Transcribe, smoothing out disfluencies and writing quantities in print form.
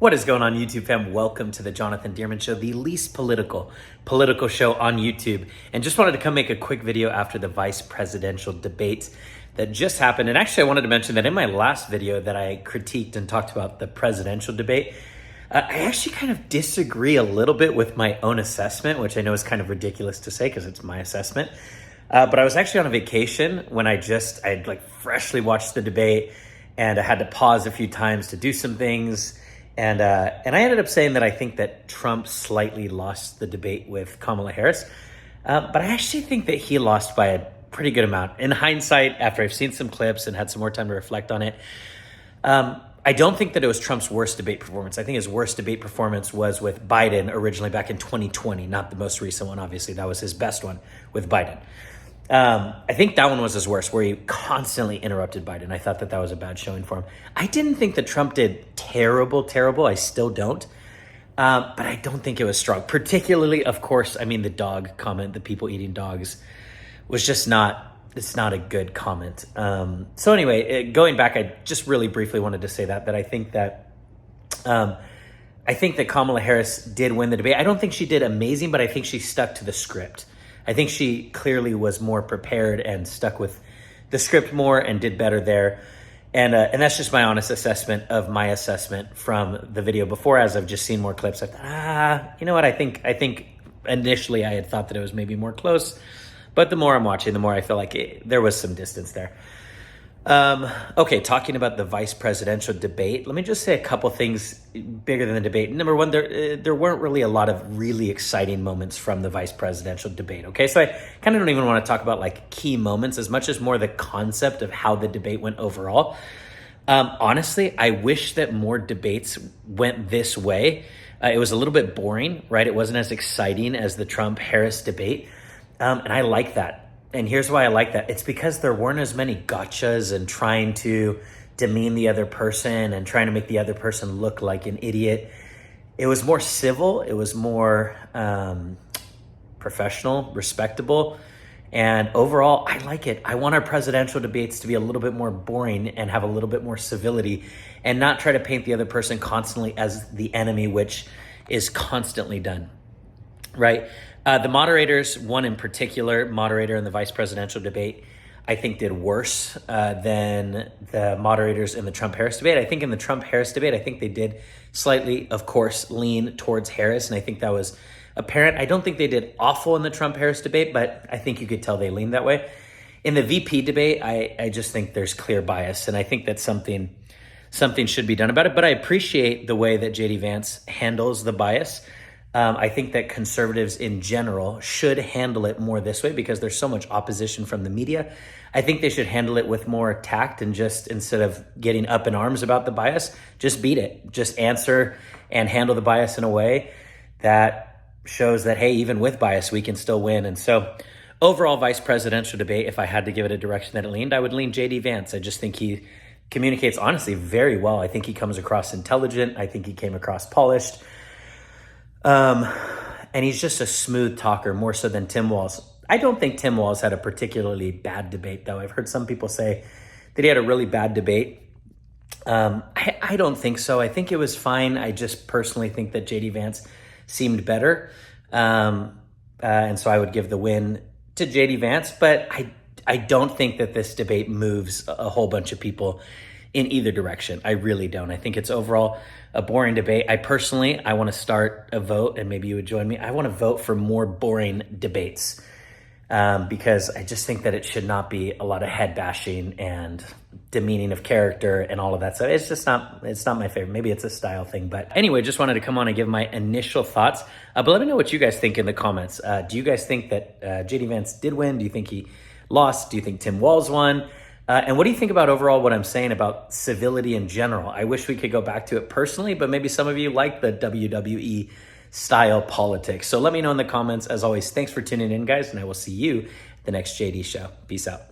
What is going on, YouTube fam? Welcome to the Jonathan Dearman Show, the least political show on YouTube. And just wanted to come make a quick video after the vice presidential debate that just happened. And actually, I wanted to mention that in my last video that I critiqued and talked about the presidential debate, I actually kind of disagree a little bit with my own assessment, which I know is kind of ridiculous to say because it's my assessment. But I was actually on a vacation when I'd like freshly watched the debate, and I had to pause a few times to do some things. And I ended up saying that I think that Trump slightly lost the debate with Kamala Harris. But I actually think that he lost by a pretty good amount. In hindsight, after I've seen some clips and had some more time to reflect on it, I don't think that it was Trump's worst debate performance. I think his worst debate performance was with Biden originally back in 2020, not the most recent one, obviously. That was his best one with Biden. I think that one was his worst, where he constantly interrupted Biden. I thought that was a bad showing for him. I didn't think that Trump did terrible. I still don't. But I don't think it was strong. Particularly, of course, I mean, the dog comment, the people eating dogs, was just it's not a good comment. So anyway, going back, I just really briefly wanted to say that I think that Kamala Harris did win the debate. I don't think she did amazing, but I think she stuck to the script. I think she clearly was more prepared and stuck with the script more and did better there. And that's just my honest assessment of my assessment from the video before. As I've just seen more clips, I thought, you know what? I think initially I had thought that it was maybe more close, but the more I'm watching, the more I feel like there was some distance there. Okay, talking about the vice presidential debate, let me just say a couple things bigger than the debate. Number one, there weren't really a lot of really exciting moments from the vice presidential debate, okay? So I kind of don't even want to talk about like key moments as much as more the concept of how the debate went overall. Honestly, I wish that more debates went this way. It was a little bit boring, right? It wasn't as exciting as the Trump-Harris debate, and I like that. And here's why I like that. It's because there weren't as many gotchas and trying to demean the other person and trying to make the other person look like an idiot. It was more civil. It was more professional, respectable. And overall, I like it. I want our presidential debates to be a little bit more boring and have a little bit more civility and not try to paint the other person constantly as the enemy, which is constantly done, right? The moderators, one in particular, moderator in the vice presidential debate, I think did worse than the moderators in the Trump-Harris debate. I think in the Trump-Harris debate, I think they did slightly, of course, lean towards Harris, and I think that was apparent. I don't think they did awful in the Trump-Harris debate, but I think you could tell they leaned that way. In the VP debate, I just think there's clear bias, and I think that something should be done about it, but I appreciate the way that JD Vance handles the bias. I think that conservatives in general should handle it more this way because there's so much opposition from the media. I think they should handle it with more tact and just instead of getting up in arms about the bias, just beat it. Just answer and handle the bias in a way that shows that, hey, even with bias, we can still win. And so overall vice presidential debate, if I had to give it a direction that it leaned, I would lean JD Vance. I just think he communicates honestly very well. I think he comes across intelligent. I think he came across polished. And he's just a smooth talker, more so than Tim Walz. I don't think Tim Walz had a particularly bad debate, though. I've heard some people say that he had a really bad debate. I don't think so. I think it was fine. I just personally think that JD Vance seemed better. And so I would give the win to JD Vance, but I don't think that this debate moves a whole bunch of people in either direction. I really don't. I think it's overall a boring debate. I want to start a vote, and maybe you would join me. I want to vote for more boring debates because I just think that it should not be a lot of head bashing and demeaning of character and all of that stuff. It's not my favorite. Maybe it's a style thing. But anyway, just wanted to come on and give my initial thoughts. But let me know what you guys think in the comments. Do you guys think that JD Vance did win? Do you think he lost? Do you think Tim Walz won? And what do you think about overall what I'm saying about civility in general? I wish we could go back to it personally, but maybe some of you like the WWE style politics. So let me know in the comments. As always, thanks for tuning in, guys, and I will see you at the next JD show. Peace out.